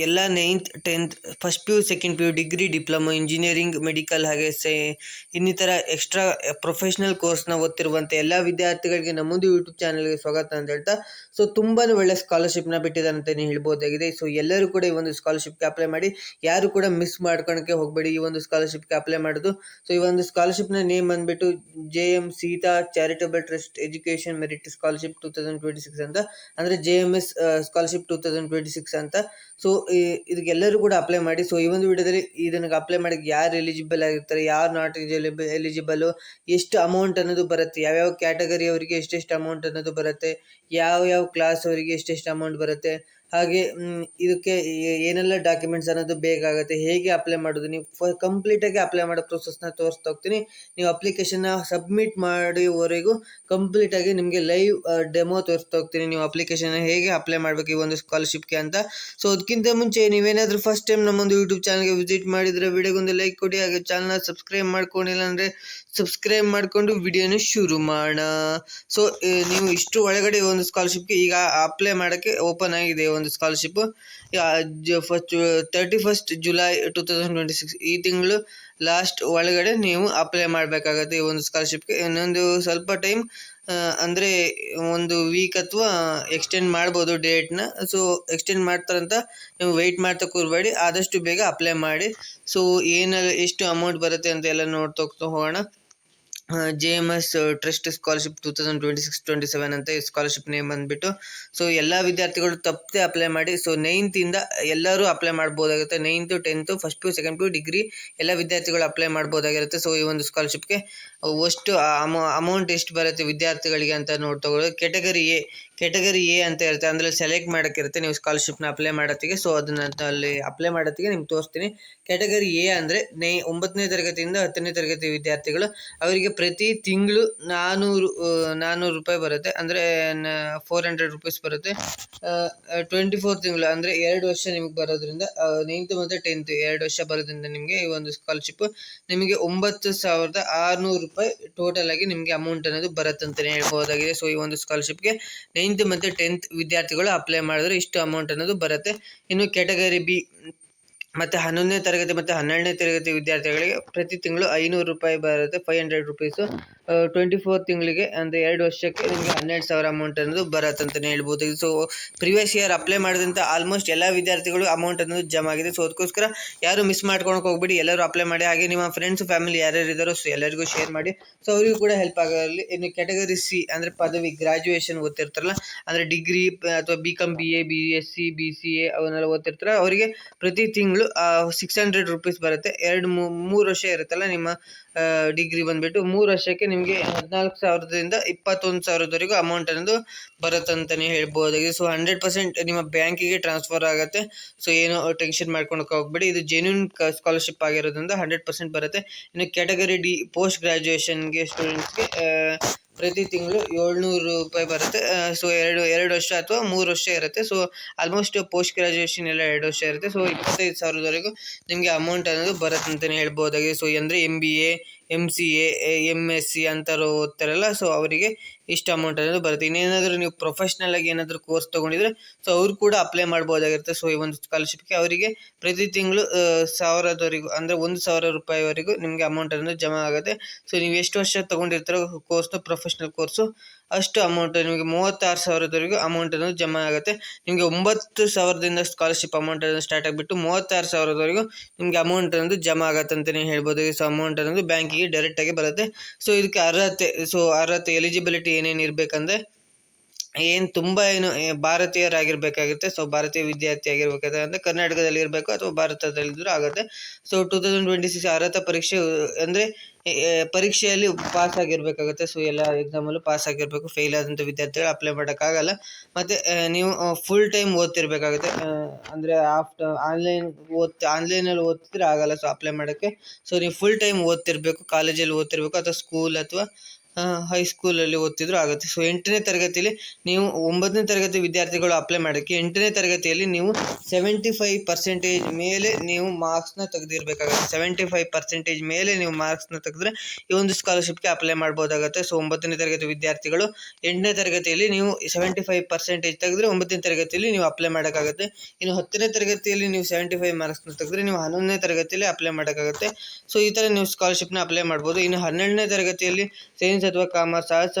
ಎಲ್ಲ 9th 10th first P U second P U degree diploma engineering medical ಹಾಗೆ ಇನ್ನಿತರ extra professional ಕೋರ್ಸ್ನ ಓದ್ತಿರುವಂಥ ಎಲ್ಲ ವಿದ್ಯಾರ್ಥಿಗಳಿಗೆ ನಮ್ಮದು ಯೂಟ್ಯೂಬ್ ಚಾನಲ್ಗೆ ಸ್ವಾಗತ ಅಂತ ಹೇಳ್ತಾ ತುಂಬಾ ಒಳ್ಳೆ ಸ್ಕಾಲರ್ಶಿಪ್ನ ಬಿಟ್ಟಿದ್ದಾರೆ ಅಂತಲೇ ಹೇಳ್ಬೋದಾಗಿದೆ. ಎಲ್ಲರೂ ಕೂಡ ಈ ಒಂದು ಸ್ಕಾಲರ್ಶಿಪ್ಗೆ ಅಪ್ಲೈ ಮಾಡಿ, ಯಾರು ಕೂಡ ಮಿಸ್ ಮಾಡ್ಕೊಳಕ್ಕೆ ಹೋಗಬೇಡಿ ಈ ಒಂದು ಸ್ಕಾಲರ್ಶಿಪ್ಗೆ ಅಪ್ಲೈ ಮಾಡೋದು. ಈ ಒಂದು ಸ್ಕಾಲರ್ಶಿಪ್ನ ನೇಮ್ ಬಂದ್ಬಿಟ್ಟು JM Sita charitable trust education merit scholarship 2026 ಅಂತ, ಅಂದರೆ JMS ಸ್ಕಾಲರ್ಶಿಪ್ 2026 ಅಂತ. ಇದಕ್ಕೆಲ್ಲರೂ ಕೂಡ ಅಪ್ಲೈ ಮಾಡಿ. ಈ ಒಂದು ವಿಡಿಯೋದಲ್ಲಿ ಇದನ್ನು ಅಪ್ಲೈ ಮಾಡೋಕ್ಕೆ ಯಾರು ಎಲಿಜಿಬಲ್ ಆಗಿರ್ತಾರೆ, ಯಾರು ನಾಟ್ ಎಲಿಜಿಬಲ್, ಎಷ್ಟು ಅಮೌಂಟ್ ಅನ್ನೋದು ಬರುತ್ತೆ, ಯಾವ್ಯಾವ ಕ್ಯಾಟಗರಿ ಅವರಿಗೆ ಎಷ್ಟೆಷ್ಟು ಅಮೌಂಟ್ ಅನ್ನೋದು ಬರುತ್ತೆ, ಯಾವ ಕ್ಲಾಸ್ ಅವರಿಗೆ ಎಷ್ಟೆಷ್ಟು ಅಮೌಂಟ್ ಬರುತ್ತೆ, ಹಾಗೆ ಇದಕ್ಕೆ ಏನೆಲ್ಲ ಡಾಕ್ಯುಮೆಂಟ್ಸ್ ಅನ್ನೋದು ಬೇಕಾಗುತ್ತೆ, ಹೇಗೆ ಅಪ್ಲೈ ಮಾಡೋದು, ನೀವು ಕಂಪ್ಲೀಟಾಗಿ ಅಪ್ಲೈ ಮಾಡೋ ಪ್ರೊಸೆಸ್ನ ತೋರಿಸ್ತಾ ಹೋಗ್ತೀನಿ. ನೀವು ಅಪ್ಲಿಕೇಶನ್ನ ಸಬ್ಮಿಟ್ ಮಾಡೋವರೆಗೂ ಕಂಪ್ಲೀಟಾಗಿ ನಿಮಗೆ ಲೈವ್ ಡೆಮೋ ತೋರಿಸ್ತಾ ಹೋಗ್ತೀನಿ, ನೀವು ಅಪ್ಲಿಕೇಶನ್ ಹೇಗೆ ಅಪ್ಲೈ ಮಾಡಬೇಕು ಈ ಒಂದು ಸ್ಕಾಲರ್ಶಿಪ್ಗೆ ಅಂತ. ಅದಕ್ಕಿಂತ ಮುಂಚೆ ನೀವೇನಾದರೂ ಫಸ್ಟ್ ಟೈಮ್ ನಮ್ಮೊಂದು ಯೂಟ್ಯೂಬ್ ಚಾನಲ್ಗೆ ವಿಸಿಟ್ ಮಾಡಿದರೆ ವಿಡಿಯೋಗೊಂದು ಲೈಕ್ ಕೊಡಿ, ಹಾಗೆ ಚಾನಲ್ನ ಸಬ್ಸ್ಕ್ರೈಬ್ ಮಾಡ್ಕೊಂಡಿಲ್ಲ ಅಂದರೆ ಸಬ್ಸ್ಕ್ರೈಬ್ ಮಾಡಿಕೊಂಡು ವಿಡಿಯೋನ ಶುರು ಮಾಡೋಣ. ನೀವು ಇಷ್ಟು ಒಳಗಡೆ ಒಂದು ಸ್ಕಾಲರ್ಶಿಪ್ಗೆ ಈಗ ಅಪ್ಲೈ ಮಾಡೋಕ್ಕೆ ಓಪನ್ ಆಗಿದೆ ಒಂದು ಸ್ಕಾಲರ್ಶಿಪ್. 31st ಜುಲೈ 2026 ಈ ತಿಂಗಳು ಲಾಸ್ಟ್ ಒಳಗಡೆ ನೀವು ಅಪ್ಲೈ ಮಾಡಬೇಕಾಗತ್ತೆ ಈ ಒಂದು ಸ್ಕಾಲರ್ಶಿಪ್ಗೆ. ಇನ್ನೊಂದು ಸ್ವಲ್ಪ ಟೈಮ್ ಅಂದರೆ ಒಂದು ವೀಕ್ ಅಥವಾ ಎಕ್ಸ್ಟೆಂಡ್ ಮಾಡ್ಬೋದು ಡೇಟ್ನ. ಎಕ್ಸ್ಟೆಂಡ್ ಮಾಡ್ತಾರಂತ ನೀವು ವೆಯ್ಟ್ ಮಾಡ್ತಾ ಕೂರಬೇಡಿ, ಆದಷ್ಟು ಬೇಗ ಅಪ್ಲೈ ಮಾಡಿ. ಎಷ್ಟು ಅಮೌಂಟ್ ಬರುತ್ತೆ ಅಂತ ಎಲ್ಲ ನೋಡ್ತಾ ಹೋಗೋಣ. JMS ಟ್ರಸ್ಟ್ ಸ್ಕಾಲರ್ಶಿಪ್ 2026-27 ಅಂತ ಈ ಸ್ಕಾಲರ್ಶಿಪ್ ನೇಮ್ ಬಂದ್ಬಿಟ್ಟು. ಎಲ್ಲ ವಿದ್ಯಾರ್ಥಿಗಳು ತಪ್ಪದೆ ಅಪ್ಲೈ ಮಾಡಿ. 9th ಇಂದ ಎಲ್ಲರೂ ಅಪ್ಲೈ ಮಾಡ್ಬೋದಾಗುತ್ತೆ. 9th 10th first P U second P U degree ಎಲ್ಲ ವಿದ್ಯಾರ್ಥಿಗಳು ಅಪ್ಲೈ ಮಾಡ್ಬೋದಾಗಿರುತ್ತೆ. ಈ ಒಂದು ಸ್ಕಾಲರ್ಶಿಪ್ಗೆ ಅಷ್ಟು ಅಮೌಂಟ್ ಎಷ್ಟು ಬರುತ್ತೆ ವಿದ್ಯಾರ್ಥಿಗಳಿಗೆ ಅಂತ ನೋಡ್ತಗೊಳ್ಳೋದು. ಕೆಟಗರಿ ಎ ಅಂತ ಇರುತ್ತೆ, ಅಂದರೆ ಸೆಲೆಕ್ಟ್ ಮಾಡೋಕ್ಕಿರುತ್ತೆ ನೀವು ಸ್ಕಾಲರ್ಶಿಪ್ನ ಅಪ್ಲೈ ಮಾಡೋತ್ತಿಗೆ. ಅದನ್ನ ಅಲ್ಲಿ ಅಪ್ಲೈ ಮಾಡೋತ್ತಿಗೆ ನಿಮ್ಗೆ ತೋರಿಸ್ತೀನಿ. ಕೆಟಗರಿ ಎ ಅಂದರೆ 9ನೇ ತರಗತಿಯಿಂದ 10ನೇ ತರಗತಿ ವಿದ್ಯಾರ್ಥಿಗಳು, ಅವರಿಗೆ ಪ್ರತಿ ತಿಂಗಳು 400 ರೂಪಾಯಿ ಬರುತ್ತೆ, ಅಂದರೆ 400 ರುಪೀಸ್ ಬರುತ್ತೆ. 24 ತಿಂಗಳು ಅಂದರೆ 2 ವರ್ಷ ನಿಮಗೆ ಬರೋದ್ರಿಂದ 9th ಮತ್ತು 10th 2 ವರ್ಷ ಬರೋದ್ರಿಂದ ನಿಮಗೆ ಈ ಒಂದು ಸ್ಕಾಲರ್ಶಿಪ್ ನಿಮಗೆ 9,600 ರೂಪಾಯಿ ಟೋಟಲ್ ಆಗಿ ನಿಮಗೆ ಅಮೌಂಟ್ ಅನ್ನೋದು ಬರುತ್ತೆ ಅಂತಲೇ ಹೇಳ್ಬೋದಾಗಿದೆ. ಈ ಒಂದು ಸ್ಕಾಲರ್ಶಿಪ್ಗೆ 9th ಮತ್ತು 10th ವಿದ್ಯಾರ್ಥಿಗಳು ಅಪ್ಲೈ ಮಾಡಿದ್ರೆ ಇಷ್ಟು ಅಮೌಂಟ್ ಅನ್ನೋದು ಬರುತ್ತೆ. ಇನ್ನು ಕೆಟಗರಿ ಬಿ ಮತ್ತು 11ನೇ ತರಗತಿ ಮತ್ತು 12ನೇ ತರಗತಿ ವಿದ್ಯಾರ್ಥಿಗಳಿಗೆ ಪ್ರತಿ ತಿಂಗಳು 500 ರೂಪಾಯಿ ಬರುತ್ತೆ, 500 ರುಪೀಸು. 24 ತಿಂಗಳಿಗೆ ಅಂದರೆ 2 ವರ್ಷಕ್ಕೆ ನಿಮಗೆ 12,000 ಅಮೌಂಟ್ ಅನ್ನೋದು ಬರುತ್ತೆ ಅಂತಲೇ ಹೇಳ್ಬೋದು. ಪ್ರಿವಿಯಸ್ ಇಯರ್ ಅಪ್ಲೈ ಮಾಡಿದಂಥ ಆಲ್ಮೋಸ್ಟ್ ಎಲ್ಲ ವಿದ್ಯಾರ್ಥಿಗಳು ಅಮೌಂಟ್ ಅನ್ನೋದು ಜಮಾ ಆಗಿದೆ. ಅದಕ್ಕೋಸ್ಕರ ಯಾರು ಮಿಸ್ ಮಾಡ್ಕೊಳಕ್ಕೆ ಹೋಗ್ಬಿಡಿ, ಎಲ್ಲರೂ ಅಪ್ಲೈ ಮಾಡಿ. ಹಾಗೆ ನಿಮ್ಮ ಫ್ರೆಂಡ್ಸ್ ಫ್ಯಾಮಿಲಿ ಯಾರ್ಯಾರು ಇದ್ದಾರೋ ಎಲ್ಲರಿಗೂ ಶೇರ್ ಮಾಡಿ, ಅವರಿಗೂ ಕೂಡ ಹೆಲ್ಪ್ ಆಗಲಿ. ಇನ್ನು ಕೆಟಗರಿ ಸಿ ಅಂದರೆ ಪದವಿ ಗ್ರಾಜುಯೇಷನ್ ಓದ್ತಿರ್ತಾರಲ್ಲ, ಅಂದರೆ ಡಿಗ್ರಿ ಅಥವಾ BCom BA BSc BCA ಅವನ್ನೆಲ್ಲ ಓದ್ತಿರ್ತಾರೆ, ಅವರಿಗೆ ಪ್ರತಿ ತಿಂಗಳು 600 ರುಪೀಸ್ ಬರುತ್ತೆ. 3 ವರ್ಷ ಇರುತ್ತಲ್ಲ ನಿಮ್ಮ ಡಿಗ್ರಿ ಬಂದುಬಿಟ್ಟು, 3 ವರ್ಷಕ್ಕೆ ನಿಮಗೆ 14,000ದಿಂದ 21,000ವರೆಗೂ ಅಮೌಂಟ್ ಅನ್ನೋದು ಬರುತ್ತೆ ಅಂತಲೇ ಹೇಳ್ಬೋದಾಗಿದೆ. 100% ನಿಮ್ಮ ಬ್ಯಾಂಕಿಗೆ ಟ್ರಾನ್ಸ್ಫರ್ ಆಗುತ್ತೆ. ಏನೋ ಟೆನ್ಷನ್ ಮಾಡ್ಕೊಳಕ್ಕೆ ಹೋಗ್ಬೇಡಿ, ಇದು ಜೆನ್ಯೂನ್ ಸ್ಕಾಲರ್ಶಿಪ್ ಆಗಿರೋದ್ರಿಂದ 100% ಬರುತ್ತೆ. ಇನ್ನು ಕೆಟಗರಿ ಡಿ ಪೋಸ್ಟ್ ಗ್ರಾಜುಯೇಷನ್ಗೆ ಸ್ಟೂಡೆಂಟ್ಸ್ಗೆ ಪ್ರತಿ ತಿಂಗಳು 700 ರೂಪಾಯಿ ಬರುತ್ತೆ. 2 ವರ್ಷ ಅಥವಾ 3 ವರ್ಷ ಇರುತ್ತೆ. ಆಲ್ಮೋಸ್ಟ್ ಪೋಸ್ಟ್ ಗ್ರಾಜುಯೇಷನ್ ಎಲ್ಲ 2 ವರ್ಷ ಇರುತ್ತೆ. 25,000ವರೆಗೂ ನಿಮಗೆ ಅಮೌಂಟ್ ಅನ್ನೋದು ಬರುತ್ತೆ ಅಂತಲೇ ಹೇಳ್ಬೋದಾಗಿದೆ. ಅಂದರೆ MBA MCA MSc ಅಂಥವ್ರು ಓದ್ತಾರಲ್ಲ, ಅವರಿಗೆ ಇಷ್ಟು ಅಮೌಂಟ್ ಅನ್ನೋದು ಬರುತ್ತೆ. ಇನ್ನೇನಾದರೂ ನೀವು ಪ್ರೊಫೆಷ್ನಲ್ ಆಗಿ ಏನಾದರೂ ಕೋರ್ಸ್ ತೊಗೊಂಡಿದ್ರೆ ಅವರು ಕೂಡ ಅಪ್ಲೈ ಮಾಡ್ಬೋದಾಗಿರುತ್ತೆ. ಈ ಒಂದು ಸ್ಕಾಲರ್ಶಿಪ್ಗೆ ಅವರಿಗೆ ಪ್ರತಿ ತಿಂಗಳು 1,000ವರೆಗೂ ಅಂದರೆ 1,000 ರೂಪಾಯಿವರೆಗೂ ನಿಮಗೆ ಅಮೌಂಟ್ ಅನ್ನೋದು ಜಮಾ ಆಗುತ್ತೆ. ನೀವು ಎಷ್ಟು ವರ್ಷ ತೊಗೊಂಡಿರ್ತಾರೋ ಕೋರ್ಸ್ನ ಪ್ರೊಫೆಷ್ನಲ್ ಕೋರ್ಸು ಅಷ್ಟು ಅಮೌಂಟ್ ನಿಮಗೆ 36,000ವರೆಗೂ ಅಮೌಂಟ್ ಅನ್ನೋದು ಜಮಾ ಆಗುತ್ತೆ. ನಿಮಗೆ 9,000ದಿಂದ ಸ್ಕಾಲರ್ಶಿಪ್ ಅಮೌಂಟ್ ಅನ್ನೋದು ಸ್ಟಾರ್ಟ್ ಆಗಿಬಿಟ್ಟು 36,000ವರೆಗೂ ನಿಮಗೆ ಅಮೌಂಟ್ ಅನ್ನೋದು ಜಮಾ ಆಗುತ್ತೆ ಅಂತಲೇ ಹೇಳ್ಬೋದು. ಅಮೌಂಟ್ ಅನ್ನೋದು ಬ್ಯಾಂಕಿಗೆ ಡೈರೆಕ್ಟಾಗಿ ಬರುತ್ತೆ. ಇದಕ್ಕೆ ಅರ್ಹತೆ ಎಲಿಜಿಬಿಲಿಟಿ ಏನೇನು ಇರಬೇಕಂದ್ರೆ ತುಂಬ ಭಾರತೀಯರಾಗಿರ್ಬೇಕಾಗುತ್ತೆ. ಭಾರತೀಯ ವಿದ್ಯಾರ್ಥಿ ಆಗಿರ್ಬೇಕಾಗುತ್ತೆ, ಅಂದರೆ ಕರ್ನಾಟಕದಲ್ಲಿ ಇರಬೇಕು ಅಥವಾ ಭಾರತದಲ್ಲಿದ್ದರೂ ಆಗುತ್ತೆ. 2026 ಅರ್ಹತಾ ಪರೀಕ್ಷೆ ಅಂದರೆ ಪರೀಕ್ಷೆಯಲ್ಲಿ ಪಾಸ್ ಆಗಿರಬೇಕಾಗುತ್ತೆ. ಎಲ್ಲ ಎಕ್ಸಾಮಲ್ಲೂ ಪಾಸ್ ಆಗಿರಬೇಕು. ಫೇಲ್ ಆದಂಥ ವಿದ್ಯಾರ್ಥಿಗಳು ಅಪ್ಲೈ ಮಾಡೋಕ್ಕಾಗಲ್ಲ. ಮತ್ತು ನೀವು ಫುಲ್ ಟೈಮ್ ಓದ್ತಿರ್ಬೇಕಾಗುತ್ತೆ, ಅಂದರೆ ಆನ್ಲೈನಲ್ಲಿ ಓದ್ತಿದ್ರೆ ಆಗಲ್ಲ ಅಪ್ಲೈ ಮಾಡೋಕ್ಕೆ. ನೀವು ಫುಲ್ ಟೈಮ್ ಓದ್ತಿರ್ಬೇಕು, ಕಾಲೇಜಲ್ಲಿ ಓದ್ತಿರ್ಬೇಕು ಅಥವಾ ಸ್ಕೂಲ್ ಅಥವಾ ಹೈಸ್ಕೂಲಲ್ಲಿ ಓದ್ತಿದ್ರು ಆಗುತ್ತೆ. ಸೊ 8ನೇ ತರಗತಿಯಲ್ಲಿ ನೀವು 9ನೇ ತರಗತಿ ವಿದ್ಯಾರ್ಥಿಗಳು ಅಪ್ಲೈ ಮಾಡೋಕ್ಕೆ 8ನೇ ತರಗತಿಯಲ್ಲಿ ನೀವು 75% ಮೇಲೆ ನೀವು ಮಾರ್ಕ್ಸ್ನ ತೆಗೆದಿರಬೇಕಾಗುತ್ತೆ. 75% ಮೇಲೆ ನೀವು ಮಾರ್ಕ್ಸ್ನ ತೆಗೆದ್ರೆ ಈ ಒಂದು ಸ್ಕಾಲರ್ಶಿಪ್ಗೆ ಅಪ್ಲೈ ಮಾಡ್ಬೋದಾಗುತ್ತೆ. ಸೊ 9ನೇ ತರಗತಿ ವಿದ್ಯಾರ್ಥಿಗಳು 8ನೇ ತರಗತಿಯಲ್ಲಿ ನೀವು 75% ತೆಗೆದ್ರೆ 9ನೇ ತರಗತಿಯಲ್ಲಿ ನೀವು ಅಪ್ಲೈ ಮಾಡೋಕ್ಕಾಗುತ್ತೆ. ಇನ್ನು 10ನೇ ತರಗತಿಯಲ್ಲಿ ನೀವು 75 ಮಾರ್ಕ್ಸ್ನ ತೆಗೆದ್ರೆ ನೀವು 11ನೇ ತರಗತಿಯಲ್ಲಿ ಅಪ್ಲೈ ಮಾಡೋಕ್ಕಾಗುತ್ತೆ. ಸೊ ಈ ಥರ ನೀವು ಸ್ಕಾಲರ್ಶಿಪ್ನ ಅಪ್ಲೈ ಮಾಡ್ಬೋದು. ಇನ್ನು 12ನೇ ತರಗತಿಯಲ್ಲಿ ಸೈನ್ಸ್ ಅಥವಾ ಕಾಮರ್ಸ್,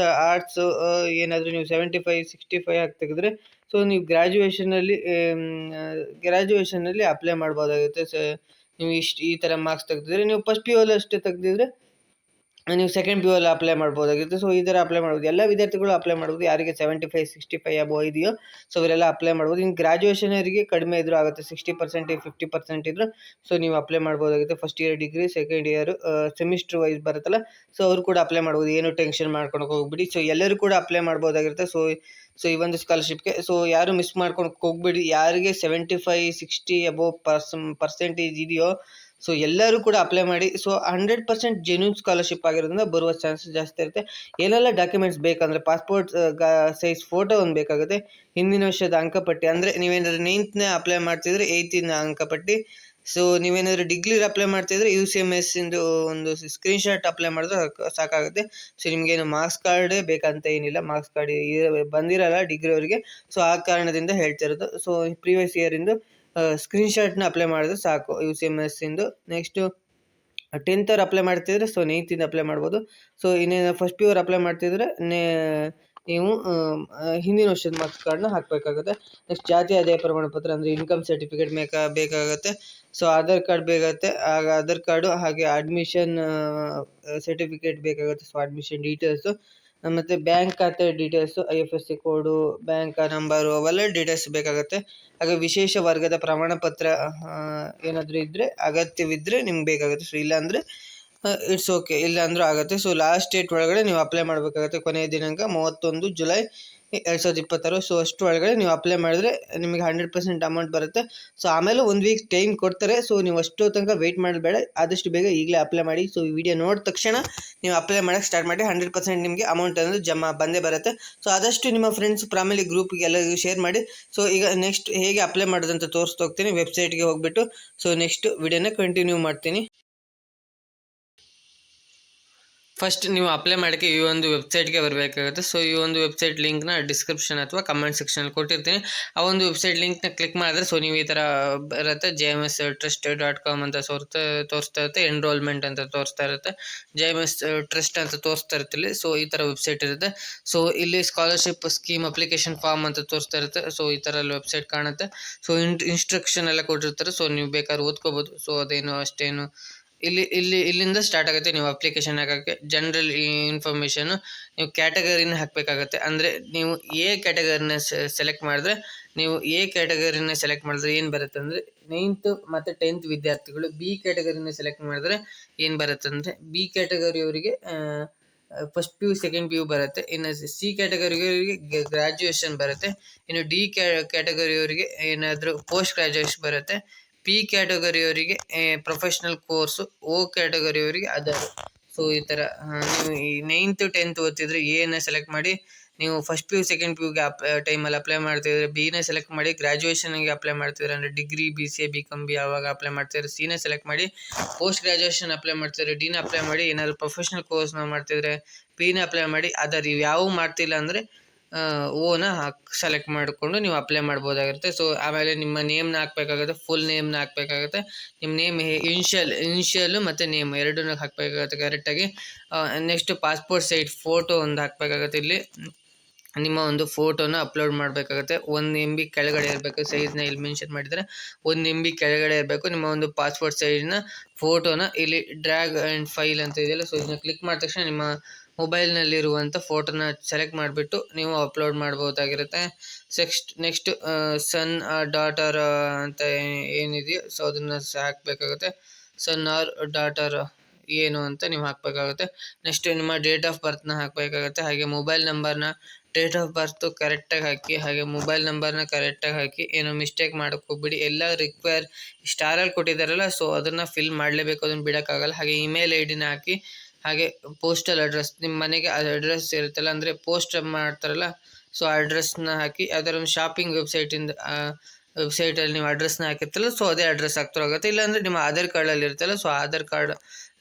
ಆರ್ಟ್ಸು ಏನಾದರೂ ನೀವು 75-65 ಹಾಕಿ ತೆಗೆದ್ರೆ ಸೊ ನೀವು ಗ್ರ್ಯಾಜುಯೇಷನಲ್ಲಿ ಅಪ್ಲೈ ಮಾಡ್ಬೋದಾಗುತ್ತೆ. ನೀವು ಈ ಥರ ಮಾರ್ಕ್ಸ್ ತೆಗೆದಿದ್ರೆ ನೀವು ಫಸ್ಟ್ ಪಿ ಯು ಅಲ್ಲಿ ಅಷ್ಟೇ ತೆಗೆದಿದ್ರೆ ನೀವು ಸೆಕೆಂಡ್ ಪಿ ಯು ಅಲ್ಲಿ ಅಪ್ಲೈ ಮಾಡ್ಬೋದಾಗಿರುತ್ತೆ. ಸೊ ಈ ಥರ ಅಪ್ಲೈ ಮಾಡ್ಬೋದು. ಎಲ್ಲ ವಿದ್ಯಾರ್ಥಿಗಳು ಅಪ್ಲೈ ಮಾಡ್ಬೋದು. ಯಾರಿಗೆ 75-65 ಅಬೋ ಇದೆಯೋ ಸೊ ಇವರೆಲ್ಲ ಅಪ್ಲೈ ಮಾಡ್ಬೋದು. ಇನ್ನು ಗ್ರ್ಯಾಜುಯೇಷನರಿಗೆ ಕಡಿಮೆ ಇದ್ರೂ ಆಗುತ್ತೆ. 60% 50% ಇದ್ದರೂ ಸೊ ನೀವು ಅಪ್ಲೈ ಮಾಡ್ಬೋದಾಗುತ್ತೆ. First year degree, second year semester wise ಬರುತ್ತಲ್ಲ ಸೊ ಅವರು ಕೂಡ ಅಪ್ಲೈ ಮಾಡ್ಬೋದು. ಏನು ಟೆನ್ಷನ್ ಮಾಡ್ಕೊಳಕ್ಕೆ ಹೋಗ್ಬಿಡಿ. ಸೊ ಎಲ್ಲರೂ ಕೂಡ ಅಪ್ಲೈ ಮಾಡ್ಬೋದಾಗಿರುತ್ತೆ. ಸೊ ಈ ಒಂದು ಸ್ಕಾಲರ್ಶಿಪ್ಗೆ ಸೊ ಯಾರು ಮಿಸ್ ಮಾಡ್ಕೊಳಕ್ಕೆ ಹೋಗ್ಬೇಡಿ. ಯಾರಿಗೆ 75-60 ಅಬೋ ಪರ್ಸೆಂಟೇಜ್ ಇದೆಯೋ ಸೊ ಎಲ್ಲರೂ ಕೂಡ ಅಪ್ಲೈ ಮಾಡಿ. ಸೊ 100% ಜೆನ್ಯೂನ್ ಸ್ಕಾಲರ್ಶಿಪ್ ಆಗಿರೋದ್ರಿಂದ ಬರುವ ಚಾನ್ಸಸ್ ಜಾಸ್ತಿ ಇರುತ್ತೆ. ಏನೆಲ್ಲ ಡಾಕ್ಯುಮೆಂಟ್ಸ್ ಬೇಕಂದರೆ ಪಾಸ್ಪೋರ್ಟ್ ಸೈಜ್ ಫೋಟೋ ಒಂದು ಬೇಕಾಗುತ್ತೆ. ಹಿಂದಿನ ವರ್ಷದ ಅಂಕಪಟ್ಟಿ, ಅಂದರೆ ನೀವೇನಾದರೂ 9ನೇ ಅಪ್ಲೈ ಮಾಡ್ತಿದ್ರೆ 8ನ ಅಂಕಪಟ್ಟಿ. ಸೊ ನೀವೇನಾದರೂ ಡಿಗ್ರಿ ಅಪ್ಲೈ ಮಾಡ್ತಿದ್ರೆ UCMS ಇಂದು ಒಂದು ಸ್ಕ್ರೀನ್ಶಾಟ್ ಅಪ್ಲೈ ಮಾಡಿದ್ರೆ ಸಾಕಾಗುತ್ತೆ. ಸೊ ನಿಮಗೇನು ಮಾರ್ಕ್ಸ್ ಕಾರ್ಡೇ ಬೇಕಂತ ಏನಿಲ್ಲ. ಮಾರ್ಕ್ಸ್ ಕಾರ್ಡ್ ಬಂದಿರಲ್ಲ ಡಿಗ್ರಿ ಅವರಿಗೆ. ಸೊ ಆ ಕಾರಣದಿಂದ ಹೇಳ್ತಿರೋದು. ಸೊ ಪ್ರೀವಿಯಸ್ ಇಯರಿಂದು ಸ್ಕ್ರೀನ್ಶಾಟ್ನ ಅಪ್ಲೈ ಮಾಡಿದ್ರೆ ಸಾಕು UCMS ಇಂದು. ನೆಕ್ಸ್ಟು 10th ಅವ್ರು ಅಪ್ಲೈ ಮಾಡ್ತಿದ್ರೆ ಸೊ 9th ಅಪ್ಲೈ ಮಾಡ್ಬೋದು. ಸೊ ಇನ್ನೇನು ಫಸ್ಟ್ ಪಿ ಯು ಅವ್ರು ಅಪ್ಲೈ ಮಾಡ್ತಿದ್ರೆ ನೀವು ಹಿಂದಿನ ವರ್ಷದ ಮಾರ್ಕ್ಸ್ ಕಾರ್ಡ್ನ ಹಾಕಬೇಕಾಗುತ್ತೆ. ನೆಕ್ಸ್ಟ್ ಜಾತಿ ಆದಾಯ ಪ್ರಮಾಣ ಪತ್ರ ಅಂದರೆ ಇನ್ಕಮ್ ಸರ್ಟಿಫಿಕೇಟ್ ಬೇಕಾಗುತ್ತೆ. ಸೊ ಆಧಾರ್ ಕಾರ್ಡ್ ಬೇಕಾಗುತ್ತೆ. ಆಧಾರ್ ಕಾರ್ಡು ಹಾಗೆ ಅಡ್ಮಿಷನ್ ಸರ್ಟಿಫಿಕೇಟ್ ಬೇಕಾಗುತ್ತೆ. ಸೊ ಅಡ್ಮಿಷನ್ ಡೀಟೇಲ್ಸು ಮತ್ತು ಬ್ಯಾಂಕ್ ಖಾತೆ ಡೀಟೇಲ್ಸು, IFSC ಕೋಡು, ಬ್ಯಾಂಕ್ ನಂಬರು ಅವೆಲ್ಲ ಡೀಟೇಲ್ಸ್ ಬೇಕಾಗುತ್ತೆ. ಹಾಗೆ ವಿಶೇಷ ವರ್ಗದ ಪ್ರಮಾಣ ಪತ್ರ ಏನಾದರೂ ಇದ್ದರೆ ಅಗತ್ಯವಿದ್ದರೆ ನಿಮ್ಗೆ ಬೇಕಾಗುತ್ತೆ. ಸೊ ಇಲ್ಲಾಂದರೆ ಇಟ್ಸ್ ಓಕೆ, ಇಲ್ಲ ಅಂದರೂ ಆಗುತ್ತೆ. ಸೊ ಲಾಸ್ಟ್ ಡೇಟ್ ಒಳಗಡೆ ನೀವು ಅಪ್ಲೈ ಮಾಡಬೇಕಾಗುತ್ತೆ. ಕೊನೆಯ ದಿನಾಂಕ 31 ಜುಲೈ 2026. ಸೊ ಅಷ್ಟು ಒಳಗಡೆ ನೀವು ಅಪ್ಲೈ ಮಾಡಿದ್ರೆ ನಿಮಗೆ 100% ಅಮೌಂಟ್ ಬರುತ್ತೆ. ಸೊ ಆಮೇಲೆ 1 ವೀಕ್ ಟೈಮ್ ಕೊಡ್ತಾರೆ. ಸೊ ನೀವು ಅಷ್ಟು ತನಕ ವೆಯ್ಟ್ ಮಾಡಬೇಡ, ಆದಷ್ಟು ಬೇಗ ಈಗಲೇ ಅಪ್ಲೈ ಮಾಡಿ. ಸೊ ಈ ವಿಡಿಯೋ ನೋಡಿದ ತಕ್ಷಣ ನೀವು ಅಪ್ಲೈ ಮಾಡೋಕ್ಕೆ ಸ್ಟಾರ್ಟ್ ಮಾಡಿ. 100% ನಿಮಗೆ ಅಮೌಂಟ್ ಅನ್ನೋದು ಜಮಾ ಬಂದೇ ಬರುತ್ತೆ. ಸೊ ಆದಷ್ಟು ನಿಮ್ಮ ಫ್ರೆಂಡ್ಸ್ ಫ್ಯಾಮಿಲಿ ಗ್ರೂಪ್ಗೆ ಎಲ್ಲರಿಗೂ ಶೇರ್ ಮಾಡಿ. ಸೊ ಈಗ ನೆಕ್ಸ್ಟ್ ಹೇಗೆ ಅಪ್ಲೈ ಮಾಡೋದಂತ ತೋರಿಸ್ತಾ ಹೋಗ್ತೀನಿ. ವೆಬ್ಸೈಟ್ಗೆ ಹೋಗ್ಬಿಟ್ಟು ಸೊ ನೆಕ್ಸ್ಟ್ ವಿಡಿಯೋನ ಕಂಟಿನ್ಯೂ ಮಾಡ್ತೀನಿ. ಫಸ್ಟ್ ನೀವು ಅಪ್ಲೈ ಮಾಡೋಕ್ಕೆ ಈ ಒಂದು ವೆಬ್ಸೈಟ್ಗೆ ಬರಬೇಕಾಗುತ್ತೆ. ಸೊ ಈ ಒಂದು ವೆಬ್ಸೈಟ್ ಲಿಂಕ್ನ ಡಿಸ್ಕ್ರಿಪ್ಷನ್ ಅಥವಾ ಕಮೆಂಟ್ ಸೆಕ್ಷನಲ್ಲಿ ಕೊಟ್ಟಿರ್ತೀನಿ. ಆ ಒಂದು ವೆಬ್ಸೈಟ್ ಲಿಂಕ್ನ ಕ್ಲಿಕ್ ಮಾಡಿದ್ರೆ ಸೊ ನೀವು ಈ ಥರ ಬರುತ್ತೆ. JMSTrust.com ಅಂತ ತೋರಿಸ್ತಾ ಇರುತ್ತೆ. ಎನ್ರೋಲ್ಮೆಂಟ್ ಅಂತ ತೋರಿಸ್ತಾ ಇರುತ್ತೆ. JMS ಟ್ರಸ್ಟ್ ಅಂತ ತೋರಿಸ್ತಾ ಇರ್ತಿಲ್ಲಿ. ಸೊ ಈ ಥರ ವೆಬ್ಸೈಟ್ ಇರುತ್ತೆ. ಸೊ ಇಲ್ಲಿ ಸ್ಕಾಲರ್ಶಿಪ್ ಸ್ಕೀಮ್ ಅಪ್ಲಿಕೇಶನ್ ಫಾರ್ಮ್ ಅಂತ ತೋರಿಸ್ತಾ ಇರುತ್ತೆ. ಸೊ ಈ ಥರ ವೆಬ್ಸೈಟ್ ಕಾಣುತ್ತೆ. ಸೊ ಇನ್ಸ್ಟ್ರಕ್ಷನ್ ಎಲ್ಲ ಕೊಟ್ಟಿರ್ತಾರೆ. ಸೊ ನೀವು ಬೇಕಾದ್ರೆ ಓದ್ಕೋಬೋದು. ಸೊ ಅದೇನು ಅಷ್ಟೇನು ಇಲ್ಲಿಂದ ಸ್ಟಾರ್ಟ್ ಆಗುತ್ತೆ. ನೀವು ಅಪ್ಲಿಕೇಶನ್ ಹಾಕೋಕ್ಕೆ ಜನರಲ್ ಇನ್ಫಾರ್ಮೇಷನು ನೀವು ಕ್ಯಾಟಗರಿನ ಹಾಕಬೇಕಾಗತ್ತೆ. ಅಂದರೆ ನೀವು ಎ ಕ್ಯಾಟಗರಿನ ಸೆಲೆಕ್ಟ್ ಮಾಡಿದ್ರೆ ಏನು ಬರುತ್ತೆ ಅಂದರೆ 9th ಮತ್ತು 10th ವಿದ್ಯಾರ್ಥಿಗಳು. ಬಿ ಕ್ಯಾಟಗರಿನ ಸೆಲೆಕ್ಟ್ ಮಾಡಿದ್ರೆ ಏನು ಬರುತ್ತೆ ಅಂದರೆ ಬಿ ಕ್ಯಾಟಗರಿಯವರಿಗೆ first P U second P U ಬರುತ್ತೆ. ಇನ್ನು ಸಿ ಕ್ಯಾಟಗರಿಯವರಿಗೆ ಗ್ರ್ಯಾಜುಯೇಷನ್ ಬರುತ್ತೆ. ಇನ್ನು ಡಿ ಕ್ಯಾಟಗರಿಯವರಿಗೆ ಏನಾದರೂ ಪೋಸ್ಟ್ ಗ್ರ್ಯಾಜುಯೇಷನ್ ಬರುತ್ತೆ. ಪಿ ಕ್ಯಾಟಗರಿಯವರಿಗೆ ಪ್ರೊಫೆಷ್ನಲ್ ಕೋರ್ಸು. ಓ ಕ್ಯಾಟಗರಿಯವರಿಗೆ ಅದರ್. ಸೊ ಈ ಥರ ನೀವು ಈ 9th 10th ಓದ್ತಿದ್ರೆ ಎನ ಸೆಲೆಕ್ಟ್ ಮಾಡಿ. ನೀವು first P U second P ಯುಗೆ ಟೈಮಲ್ಲಿ ಅಪ್ಲೈ ಮಾಡ್ತಿದ್ರೆ ಬಿನ ಸೆಲೆಕ್ಟ್ ಮಾಡಿ. ಗ್ರ್ಯಾಜುಯೇಷನ್ಗೆ ಅಪ್ಲೈ ಮಾಡ್ತಿದ್ರೆ ಅಂದರೆ ಡಿಗ್ರಿ BCA BCom ಯಾವಾಗ ಅಪ್ಲೈ ಮಾಡ್ತಿದ್ರೆ ಸಿನ ಸೆಲೆಕ್ಟ್ ಮಾಡಿ. ಪೋಸ್ಟ್ ಗ್ರ್ಯಾಜುಯೇಷನ್ ಅಪ್ಲೈ ಮಾಡ್ತಿದ್ರೆ ಡಿನ ಅಪ್ಲೈ ಮಾಡಿ. ಏನಾದರೂ ಪ್ರೊಫೆಷ್ನಲ್ ಕೋರ್ಸ್ನ ಮಾಡ್ತಿದ್ರೆ ಪಿನ ಅಪ್ಲೈ ಮಾಡಿ. ಅದರ್ ಇವು ಯಾವ ಮಾಡ್ತಿಲ್ಲ ಅಂದರೆ ಓನ ಸೆಲೆಕ್ಟ್ ಮಾಡಿಕೊಂಡು ನೀವು ಅಪ್ಲೈ ಮಾಡ್ಬೋದಾಗಿರುತ್ತೆ. ಸೊ ಆಮೇಲೆ ನಿಮ್ಮ ನೇಮ್ನ ಹಾಕಬೇಕಾಗುತ್ತೆ. ಫುಲ್ ನೇಮ್ನ ಹಾಕಬೇಕಾಗುತ್ತೆ. ನಿಮ್ಮ ನೇಮ್ ಇನಿಷಿಯಲ್ಲು ಮತ್ತು ನೇಮ್ ಎರಡನ್ನೂ ಹಾಕಬೇಕಾಗುತ್ತೆ ಕರೆಕ್ಟಾಗಿ. ನೆಕ್ಸ್ಟ್ ಪಾಸ್ಪೋರ್ಟ್ ಸೈಜ್ ಫೋಟೋ ಒಂದು ಹಾಕಬೇಕಾಗುತ್ತೆ. ಇಲ್ಲಿ ನಿಮ್ಮ ಒಂದು ಫೋಟೋನ ಅಪ್ಲೋಡ್ ಮಾಡಬೇಕಾಗುತ್ತೆ. 1 MB ಕೆಳಗಡೆ ಇರಬೇಕು. ಸೈಜ್ನ ಇಲ್ಲಿ ಮೆನ್ಷನ್ ಮಾಡಿದರೆ 1 MB ಕೆಳಗಡೆ ಇರಬೇಕು. ನಿಮ್ಮ ಒಂದು ಪಾಸ್ಪೋರ್ಟ್ ಸೈಜ್ನ ಫೋಟೋನ ಇಲ್ಲಿ ಡ್ರ್ಯಾಗ್ ಆ್ಯಂಡ್ ಫೈಲ್ ಅಂತ ಇದೆಯಲ್ಲ, ಸೊ ಇದನ್ನ ಕ್ಲಿಕ್ ಮಾಡಿದ ತಕ್ಷಣ ನಿಮ್ಮ ಮೊಬೈಲ್ನಲ್ಲಿರುವಂಥ ಫೋಟೋನ ಸೆಲೆಕ್ಟ್ ಮಾಡಿಬಿಟ್ಟು ನೀವು ಅಪ್ಲೋಡ್ ಮಾಡ್ಬೋದಾಗಿರುತ್ತೆ. ನೆಕ್ಸ್ಟ್ ಸನ್ ಡಾಟರ್ ಅಂತ ಏನಿದೆಯೋ ಸೊ ಅದನ್ನು ಹಾಕಬೇಕಾಗುತ್ತೆ. ಸನ್ ಆರ್ ಡಾಟರ್ ಏನು ಅಂತ ನೀವು ಹಾಕಬೇಕಾಗುತ್ತೆ. ನೆಕ್ಸ್ಟ್ ನಿಮ್ಮ ಡೇಟ್ ಆಫ್ ಬರ್ತ್ನ ಹಾಕಬೇಕಾಗುತ್ತೆ. ಹಾಗೆ ಮೊಬೈಲ್ ನಂಬರ್ನ ಡೇಟ್ ಆಫ್ ಬರ್ತು ಕರೆಕ್ಟಾಗಿ ಹಾಕಿ. ಹಾಗೆ ಮೊಬೈಲ್ ನಂಬರ್ನ ಕರೆಕ್ಟಾಗಿ ಹಾಕಿ. ಏನೋ ಮಿಸ್ಟೇಕ್ ಮಾಡೋಕ್ಕೆ ಹೋಗ್ಬಿಡಿ. ಎಲ್ಲ ಸ್ಟಾರಲ್ಲಿ ಕೊಟ್ಟಿದ್ದಾರಲ್ಲ ಸೊ ಅದನ್ನು ಫಿಲ್ ಮಾಡಲೇಬೇಕು, ಅದನ್ನು ಬಿಡೋಕ್ಕಾಗಲ್ಲ. ಹಾಗೆ ಇಮೇಲ್ ID ನ ಹಾಕಿ. ಹಾಗೆ ಪೋಸ್ಟಲ್ ಅಡ್ರೆಸ್, ನಿಮ್ಮ ಮನೆಗೆ ಅಡ್ರೆಸ್ ಇರುತ್ತಲ್ಲ, ಅಂದರೆ ಪೋಸ್ಟ್ ಮಾಡ್ತಾರಲ್ಲ, ಸೊ ಆ ಅಡ್ರೆಸ್ನ ಹಾಕಿ. ಯಾವ್ದಾದ್ರು ಒಂದು ಶಾಪಿಂಗ್ ವೆಬ್ಸೈಟಲ್ಲಿ ನೀವು ಅಡ್ರೆಸ್ನ ಹಾಕಿರ್ತಲ್ಲ, ಸೊ ಅದೇ ಅಡ್ರೆಸ್ ಹಾಕ್ತೋಗುತ್ತೆ. ಇಲ್ಲಾಂದರೆ ನಿಮ್ಮ ಆಧಾರ್ ಕಾರ್ಡಲ್ಲಿ ಇರುತ್ತಲ್ಲ, ಸೊ ಆಧಾರ್ ಕಾರ್ಡ್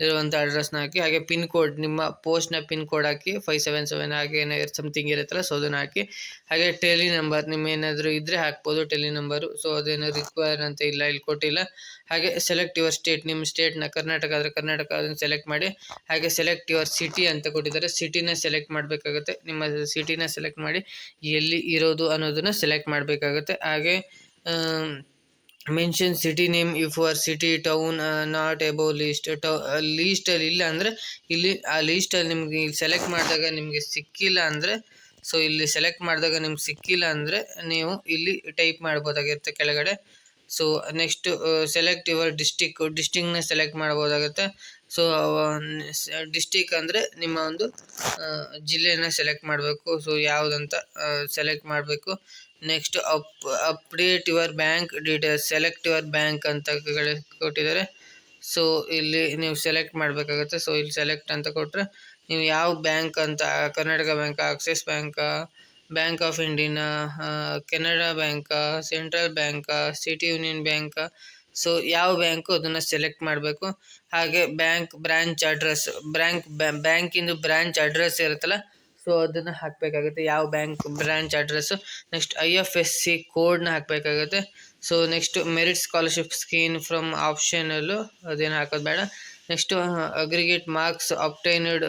ಇರುವಂಥ ಅಡ್ರೆಸ್ನ ಹಾಕಿ. ಹಾಗೆ ಪಿನ್ ಕೋಡ್, ನಿಮ್ಮ ಪೋಸ್ಟ್ನ ಪಿನ್ ಕೋಡ್ ಹಾಕಿ, 577 ಹಾಗೆ ಏನೋ ಸಮಥಿಂಗ್ ಇರುತ್ತಲ್ಲ, ಸೊ ಅದನ್ನು ಹಾಕಿ. ಹಾಗೆ ಟೆಲಿ ನಂಬರ್ ನಿಮ್ಮ ಏನಾದರೂ ಇದ್ದರೆ ಹಾಕ್ಬೋದು, ಟೆಲಿ ನಂಬರು. ಸೊ ಅದೇನೋ ರಿಕ್ವೈರ್ ಅಂತ ಇಲ್ಲ, ಇಲ್ಲಿ ಕೊಟ್ಟಿಲ್ಲ. ಹಾಗೆ ಸೆಲೆಕ್ಟ್ ಯುವರ್ ಸ್ಟೇಟ್, ನಿಮ್ಮ ಸ್ಟೇಟ್ನ ಕರ್ನಾಟಕ ಆದರೆ ಕರ್ನಾಟಕ ಅದನ್ನು ಸೆಲೆಕ್ಟ್ ಮಾಡಿ. ಹಾಗೆ ಸೆಲೆಕ್ಟ್ ಯುವರ್ ಸಿಟಿ ಅಂತ ಕೊಟ್ಟಿದ್ದಾರೆ, ಸಿಟಿನ ಸೆಲೆಕ್ಟ್ ಮಾಡಬೇಕಾಗುತ್ತೆ. ನಿಮ್ಮ ಸಿಟಿನ ಸೆಲೆಕ್ಟ್ ಮಾಡಿ ಎಲ್ಲಿ ಇರೋದು ಅನ್ನೋದನ್ನು ಸೆಲೆಕ್ಟ್ ಮಾಡಬೇಕಾಗುತ್ತೆ. ಹಾಗೆ mention city name if your city town not above list. ಲೀಸ್ಟಲ್ಲಿ ಇಲ್ಲ ಅಂದರೆ ಇಲ್ಲಿ ಆ ಲೀಸ್ಟಲ್ಲಿ ನಿಮ್ಗೆ ಇಲ್ಲಿ ಸೆಲೆಕ್ಟ್ ಮಾಡಿದಾಗ ನಿಮಗೆ ಸಿಕ್ಕಿಲ್ಲ ಅಂದರೆ, ಸೊ ಇಲ್ಲಿ ಸೆಲೆಕ್ಟ್ ಮಾಡಿದಾಗ ನಿಮ್ಗೆ ಸಿಕ್ಕಿಲ್ಲ ಅಂದರೆ ನೀವು ಇಲ್ಲಿ ಟೈಪ್ ಮಾಡ್ಬೋದಾಗಿರುತ್ತೆ ಕೆಳಗಡೆ. ಸೊ ನೆಕ್ಸ್ಟ್ ಸೆಲೆಕ್ಟ್ ಯುವರ್ ಡಿಸ್ಟಿಕ್ನ ಸೆಲೆಕ್ಟ್ ಮಾಡ್ಬೋದಾಗುತ್ತೆ. ಸೊ ಡಿಸ್ಟಿಕ್ ಅಂದರೆ ನಿಮ್ಮ ಒಂದು ಜಿಲ್ಲೆನ ಸೆಲೆಕ್ಟ್ ಮಾಡಬೇಕು. ಸೊ ಯಾವುದಂತ ಸೆಲೆಕ್ಟ್ ಮಾಡಬೇಕು. Next update your bank details, select your bank ಅಂತ ಕೊಟ್ಟಿದ್ದಾರೆ. ಸೊ ಇಲ್ಲಿ ನೀವು ಸೆಲೆಕ್ಟ್ ಮಾಡಬೇಕಾಗುತ್ತೆ. ಸೊ ಇಲ್ಲಿ ಸೆಲೆಕ್ಟ್ ಅಂತ ಕೊಟ್ಟರೆ ನೀವು ಯಾವ ಬ್ಯಾಂಕ್ ಅಂತ, ಕರ್ನಾಟಕ ಬ್ಯಾಂಕಾ, ಆಕ್ಸಿಸ್ ಬ್ಯಾಂಕಾ, ಬ್ಯಾಂಕ್ ಆಫ್ ಇಂಡಿಯಾ, ಕೆನರಾ ಬ್ಯಾಂಕಾ, ಸೆಂಟ್ರಲ್ ಬ್ಯಾಂಕಾ, ಸಿಟಿ ಯೂನಿಯನ್ ಬ್ಯಾಂಕಾ, ಸೊ ಯಾವ ಬ್ಯಾಂಕು ಅದನ್ನು ಸೆಲೆಕ್ಟ್ ಮಾಡಬೇಕು. ಹಾಗೆ ಬ್ರಾಂಚ್ ಅಡ್ರೆಸ್, ಬ್ಯಾಂಕಿಂದು ಬ್ರಾಂಚ್ ಅಡ್ರೆಸ್ ಇರುತ್ತಲ್ಲ, ಸೊ ಅದನ್ನು ಹಾಕಬೇಕಾಗುತ್ತೆ, ಯಾವ bank branch address. Next IFSC ಕೋಡ್ನ ಹಾಕಬೇಕಾಗುತ್ತೆ. So next merit scholarship scheme from ಆಪ್ಷನಲ್ಲು, ಅದೇನು ಹಾಕೋದು ಬೇಡ. Next aggregate marks obtained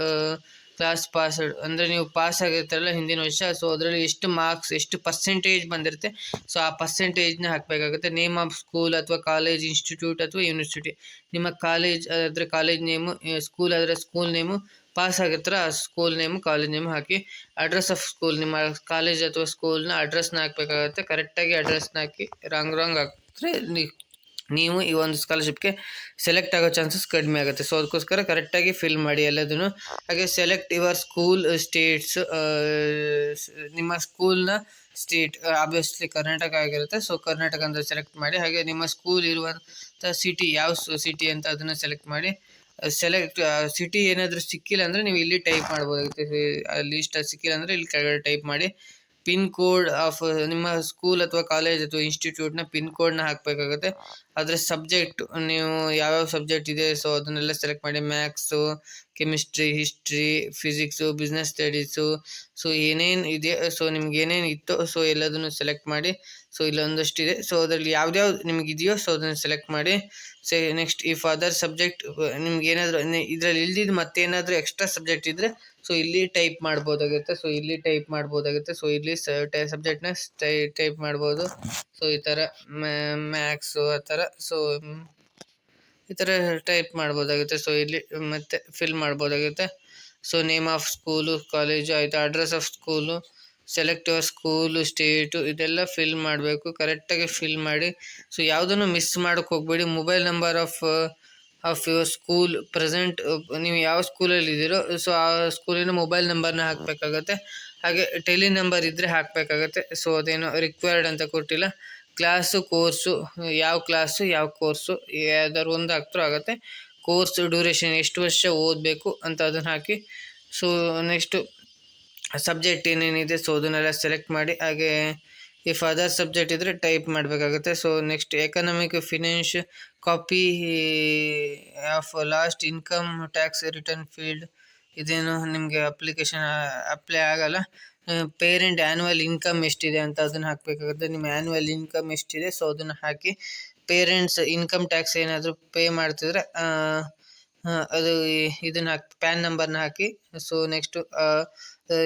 class passed, ಅಂದರೆ ನೀವು ಪಾಸ್ ಆಗಿರ್ತಾರಲ್ಲ ಹಿಂದಿನ ವರ್ಷ, ಸೊ ಅದರಲ್ಲಿ ಎಷ್ಟು ಮಾರ್ಕ್ಸ್, ಎಷ್ಟು ಪರ್ಸೆಂಟೇಜ್ ಬಂದಿರುತ್ತೆ, ಸೊ ಆ ಪರ್ಸೆಂಟೇಜ್ನ ಹಾಕಬೇಕಾಗುತ್ತೆ. ನೇಮ್ ಆಫ್ ಸ್ಕೂಲ್ ಅಥವಾ ಕಾಲೇಜ್, ಇನ್ಸ್ಟಿಟ್ಯೂಟ್ ಅಥವಾ ಯೂನಿವರ್ಸಿಟಿ, ನಿಮ್ಮ ಕಾಲೇಜ್ ಆದರೆ ಕಾಲೇಜ್ ನೇಮು, ಸ್ಕೂಲ್ ಆದರೆ ಸ್ಕೂಲ್ ನೇಮು, ಪಾಸ್ ಆಗಿರ್ತಾರೆ ಆ school name, college name hockey. Address of school, ನಿಮ್ಮ ಕಾಲೇಜ್ ಅಥವಾ ಸ್ಕೂಲ್ನ ಅಡ್ರೆಸ್ನ ಹಾಕಬೇಕಾಗುತ್ತೆ. ಕರೆಕ್ಟಾಗಿ ಅಡ್ರೆಸ್ನ ಹಾಕಿ, ರಾಂಗ್ ಹಾಕಿದ್ರೆ ನೀವು ಈ ಒಂದು ಸ್ಕಾಲರ್ಶಿಪ್ಗೆ ಸೆಲೆಕ್ಟ್ ಆಗೋ ಚಾನ್ಸಸ್ ಕಡಿಮೆ ಆಗುತ್ತೆ. ಸೊ ಅದಕ್ಕೋಸ್ಕರ ಕರೆಕ್ಟಾಗಿ ಫಿಲ್ ಮಾಡಿ ಎಲ್ಲದನ್ನು. ಹಾಗೆ ಸೆಲೆಕ್ಟ್ ಯುವರ್ ಸ್ಕೂಲ್ ಸ್ಟೇಟ್ಸ್, ನಿಮ್ಮ ಸ್ಕೂಲ್ನ ಸ್ಟೇಟ್ ಆಬ್ವಿಯಸ್ಲಿ ಕರ್ನಾಟಕ ಆಗಿರುತ್ತೆ, ಸೊ ಕರ್ನಾಟಕ ಅಂತ ಸೆಲೆಕ್ಟ್ ಮಾಡಿ. ಹಾಗೆ ನಿಮ್ಮ ಸ್ಕೂಲ್ ಇರುವಂಥ ಸಿಟಿ, ಯಾವ ಸಿಟಿ ಅಂತ ಅದನ್ನು ಸೆಲೆಕ್ಟ್ ಮಾಡಿ. ಸಿಟಿ ಏನಾದರೂ ಸಿಕ್ಕಿಲ್ಲ ಅಂದರೆ ನೀವು ಇಲ್ಲಿ ಟೈಪ್ ಮಾಡ್ಬೋದಾಗುತ್ತೆ. ಲೀಸ್ಟ್ ಸಿಕ್ಕಿಲ್ಲ ಅಂದರೆ ಇಲ್ಲಿ ಕೆಳಗಡೆ ಟೈಪ್ ಮಾಡಿ. ಪಿನ್ ಕೋಡ್ ಆಫ್ ನಿಮ್ಮ ಸ್ಕೂಲ್ ಅಥವಾ ಕಾಲೇಜ್ ಅಥವಾ ಇನ್ಸ್ಟಿಟ್ಯೂಟ್ನ ಪಿನ್ ಕೋಡ್ನ ಹಾಕಬೇಕಾಗುತ್ತೆ. ಅದರ ಸಬ್ಜೆಕ್ಟ್, ನೀವು ಯಾವ್ಯಾವ ಸಬ್ಜೆಕ್ಟ್ ಇದೆ ಸೊ ಅದನ್ನೆಲ್ಲ ಸೆಲೆಕ್ಟ್ ಮಾಡಿ. Maths, chemistry, history, physics, business studies, so ಏನೇನು ಇದೆ, ಸೊ ನಿಮ್ಗೆ ಏನೇನು ಇತ್ತು ಸೊ ಎಲ್ಲದನ್ನು ಸೆಲೆಕ್ಟ್ ಮಾಡಿ. ಸೊ ಇಲ್ಲೊಂದಷ್ಟಿದೆ, ಸೊ ಅದರಲ್ಲಿ ಯಾವ್ದ್ಯಾವ್ದು ನಿಮ್ಗೆ ಇದೆಯೋ ಸೊ ಅದನ್ನು ಸೆಲೆಕ್ಟ್ ಮಾಡಿ. So next if other subject, ನಿಮ್ಗೆ ಏನಾದರೂ ಇದರಲ್ಲಿ ಇಲ್ದಿದ್ದು ಮತ್ತೇನಾದರೂ ಎಕ್ಸ್ಟ್ರಾ ಸಬ್ಜೆಕ್ಟ್ ಇದ್ದರೆ ಸೊ ಇಲ್ಲಿ ಟೈಪ್ ಮಾಡ್ಬೋದಾಗುತ್ತೆ. ಸೊ ಇಲ್ಲಿ ಟೈಪ್ ಮಾಡ್ಬೋದಾಗುತ್ತೆ. ಸೊ ಇಲ್ಲಿ ಸಬ್ಜೆಕ್ಟ್ನ ಟೈಪ್ ಮಾಡ್ಬೋದು. ಸೊ ಈ ಥರ ಮ್ಯಾಥ್ಸು ಆ ಥರ, ಸೊ ಈ ಥರ ಟೈಪ್ ಮಾಡ್ಬೋದಾಗುತ್ತೆ. ಸೊ ಇಲ್ಲಿ ಮತ್ತೆ ಫಿಲ್ ಮಾಡ್ಬೋದಾಗುತ್ತೆ. So name of school, college ಆಯಿತು, address of school, select your school, state, ಇದೆಲ್ಲ ಫಿಲ್ ಮಾಡಬೇಕು. ಕರೆಕ್ಟಾಗಿ ಫಿಲ್ ಮಾಡಿ. ಸೊ ಯಾವುದನ್ನು ಮಿಸ್ ಮಾಡೋಕ್ಕೆ ಹೋಗಬೇಡಿ. Mobile number of your school present, ನೀವು ಯಾವ ಸ್ಕೂಲಲ್ಲಿ ಇದ್ದೀರೋ ಸೊ ಆ ಸ್ಕೂಲಿನ ಮೊಬೈಲ್ ನಂಬರ್ನ ಹಾಕಬೇಕಾಗತ್ತೆ. ಹಾಗೆ ಟೆಲಿ ನಂಬರ್ ಇದ್ದರೆ ಹಾಕಬೇಕಾಗತ್ತೆ. ಸೊ ಅದೇನೋ ರಿಕ್ವೈರ್ಡ್ ಅಂತ ಕೊಟ್ಟಿಲ್ಲ. ಕ್ಲಾಸು, ಕೋರ್ಸು, ಯಾವ ಕ್ಲಾಸು ಯಾವ ಕೋರ್ಸು ಯಾವ್ದಾದ್ರು ಒಂದು ಹಾಕ್ದ್ರೂ ಆಗುತ್ತೆ. ಕೋರ್ಸ್ ಡ್ಯೂರೇಷನ್, ಎಷ್ಟು ವರ್ಷ ಓದಬೇಕು ಅಂತ ಅದನ್ನು ಹಾಕಿ. ಸೊ ನೆಕ್ಸ್ಟು ಸಬ್ಜೆಕ್ಟ್ ಏನೇನಿದೆ ಸೊ ಅದನ್ನೆಲ್ಲ ಸೆಲೆಕ್ಟ್ ಮಾಡಿ. ಹಾಗೆ ಇಫ್ ಅದರ್ ಸಬ್ಜೆಕ್ಟ್ ಇದ್ದರೆ ಟೈಪ್ ಮಾಡಬೇಕಾಗುತ್ತೆ. So next economic finance copy of last income tax return filed, ಇದೇನು ನಿಮಗೆ ಅಪ್ಲೈ ಆಗಲ್ಲ. ಪೇರೆಂಟ್ ಆ್ಯನ್ಯುವಲ್ ಇನ್ಕಮ್ ಎಷ್ಟಿದೆ ಅಂತ ಅದನ್ನು ಹಾಕಬೇಕಾಗುತ್ತೆ. ನಿಮ್ಮ ಆ್ಯನ್ಯುವಲ್ ಇನ್ಕಮ್ ಎಷ್ಟಿದೆ ಸೊ ಅದನ್ನು ಹಾಕಿ. ಪೇರೆಂಟ್ಸ್ ಇನ್ಕಮ್ ಟ್ಯಾಕ್ಸ್ ಏನಾದರೂ ಪೇ ಮಾಡ್ತಿದ್ರೆ ಅದು ಇದನ್ನು ಪ್ಯಾನ್ ನಂಬರ್ನ ಹಾಕಿ. ಸೊ ನೆಕ್ಸ್ಟು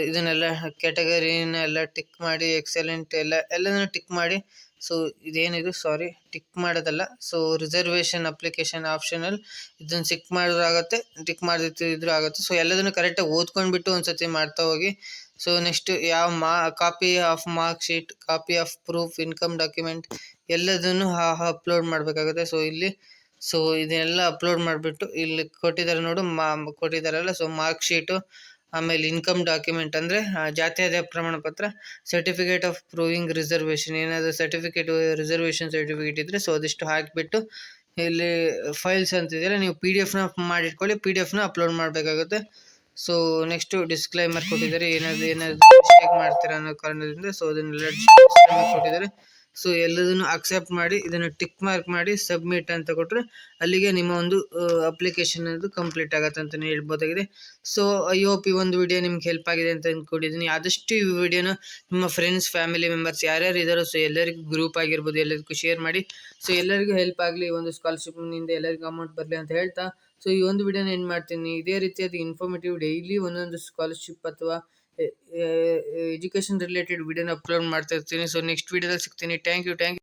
ಇದನ್ನೆಲ್ಲ ಕ್ಯಾಟಗರಿನೆಲ್ಲ ಟಿಕ್ ಮಾಡಿ. ಎಕ್ಸಲೆಂಟ್ ಎಲ್ಲನೂ ಟಿಕ್ ಮಾಡಿ. ಸೊ ಇದೇನಿದು ಟಿಕ್ ಮಾಡೋದಲ್ಲ. ಸೊ ರಿಸರ್ವೇಷನ್ ಅಪ್ಲಿಕೇಶನ್ ಆಪ್ಷನಲ್, ಇದನ್ನು ಟಿಕ್ ಮಾಡಿದ್ರೂ ಆಗುತ್ತೆ, ಟಿಕ್ ಮಾಡದಿದ್ರೂ ಆಗುತ್ತೆ. ಸೊ ಎಲ್ಲದನ್ನು ಕರೆಕ್ಟಾಗಿ ಓದ್ಕೊಂಡ್ಬಿಟ್ಟು ಒಂದು ಸತಿ ಮಾಡ್ತಾ ಹೋಗಿ. So next copy of mark sheet, copy of proof income document ಎಲ್ಲದನ್ನು ಅಪ್ಲೋಡ್ ಮಾಡಬೇಕಾಗುತ್ತೆ. ಸೊ ಇದನ್ನೆಲ್ಲ ಅಪ್ಲೋಡ್ ಮಾಡಿಬಿಟ್ಟು ಇಲ್ಲಿ ಕೊಟ್ಟಿದ್ದಾರೆ ನೋಡು, ಕೊಟ್ಟಿದ್ದಾರಲ್ಲ. ಸೊ ಮಾರ್ಕ್ ಶೀಟು, ಆಮೇಲೆ ಇನ್ಕಮ್ ಡಾಕ್ಯುಮೆಂಟ್ ಅಂದರೆ ಜಾತ್ಯಾದಾಯ ಪ್ರಮಾಣ ಪತ್ರ, ಸರ್ಟಿಫಿಕೇಟ್ ಆಫ್ ಪ್ರೂವಿಂಗ್ ರಿಸರ್ವೇಷನ್, ಏನಾದರೂ ರಿಸರ್ವೇಷನ್ ಸರ್ಟಿಫಿಕೇಟ್ ಇದ್ದರೆ ಸೊ ಅದಿಷ್ಟು ಹಾಕಿಬಿಟ್ಟು ಇಲ್ಲಿ ಫೈಲ್ಸ್ ಅಂತಿದೆಯಲ್ಲ, ನೀವು PDF ಮಾಡಿಟ್ಕೊಳ್ಳಿ, PDF ಅಪ್ಲೋಡ್ ಮಾಡಬೇಕಾಗುತ್ತೆ. ಸೊ ನೆಕ್ಸ್ಟು ಡಿಸ್ಕ್ಲೈಮರ್ ಕೊಟ್ಟಿದ್ದಾರೆ, ಏನಾದರೂ ಮಿಸ್ಟೇಕ್ ಮಾಡ್ತೀರಾ ಅನ್ನೋ ಕಾರಣದಿಂದ. ಸೊ ಅದನ್ನೆಲ್ಲ ಡಿಸ್ಕ್ಲೈಮರ್ ಕೊಟ್ಟಿದ್ದಾರೆ. ಸೊ ಎಲ್ಲದನ್ನು ಅಕ್ಸೆಪ್ಟ್ ಮಾಡಿ ಇದನ್ನು ಟಿಕ್ ಮಾರ್ಕ್ ಮಾಡಿ ಸಬ್ಮಿಟ್ ಅಂತ ಕೊಟ್ಟರೆ ಅಲ್ಲಿಗೆ ನಿಮ್ಮ ಒಂದು ಅಪ್ಲಿಕೇಶನ್ ಅದು ಕಂಪ್ಲೀಟ್ ಆಗುತ್ತೆ ಅಂತಲೇ ಹೇಳ್ಬೋದಾಗಿದೆ. ಸೊ ಐ ಹೋಪ್ ಈ ಒಂದು ವಿಡಿಯೋ ನಿಮ್ಗೆ ಹೆಲ್ಪ್ ಆಗಿದೆ ಅಂತ ಅಂದ್ಕೊಂಡಿದ್ದೀನಿ. ಆದಷ್ಟು ಈ ವಿಡಿಯೋನ ನಿಮ್ಮ ಫ್ರೆಂಡ್ಸ್, ಫ್ಯಾಮಿಲಿ ಮೆಂಬರ್ಸ್ ಯಾರ್ಯಾರು ಇದ್ದಾರೋ ಸೊ ಎಲ್ಲರಿಗೂ ಗ್ರೂಪ್ ಆಗಿರ್ಬೋದು ಎಲ್ಲರಿಗೂ ಶೇರ್ ಮಾಡಿ. ಸೊ ಎಲ್ಲರಿಗೂ ಹೆಲ್ಪ್ ಆಗಲಿ, ಒಂದು ಸ್ಕಾಲರ್ಶಿಪ್ನಿಂದ ಎಲ್ಲರಿಗೂ ಅಮೌಂಟ್ ಬರಲಿ ಅಂತ ಹೇಳ್ತಾ ಸೊ ಈ ಒಂದು ವಿಡಿಯೋನ ಏನು ಮಾಡ್ತೀನಿ, ಇದೇ ರೀತಿಯಾದ ಇನ್ಫಾರ್ಮೇಟಿವ್ ಡೈಲಿ ಒಂದೊಂದು ಸ್ಕಾಲರ್ಶಿಪ್ ಅಥವಾ ಎಜುಕೇಷನ್ ರಿಲೇಟೆಡ್ ವಿಡಿಯೋನ ಅಪ್ಲೋಡ್ ಮಾಡ್ತಾ ಇರ್ತೀನಿ. ಸೊ ನೆಕ್ಸ್ಟ್ ವಿಡಿಯೋದಲ್ಲಿ ಸಿಗ್ತೀನಿ. Thank you.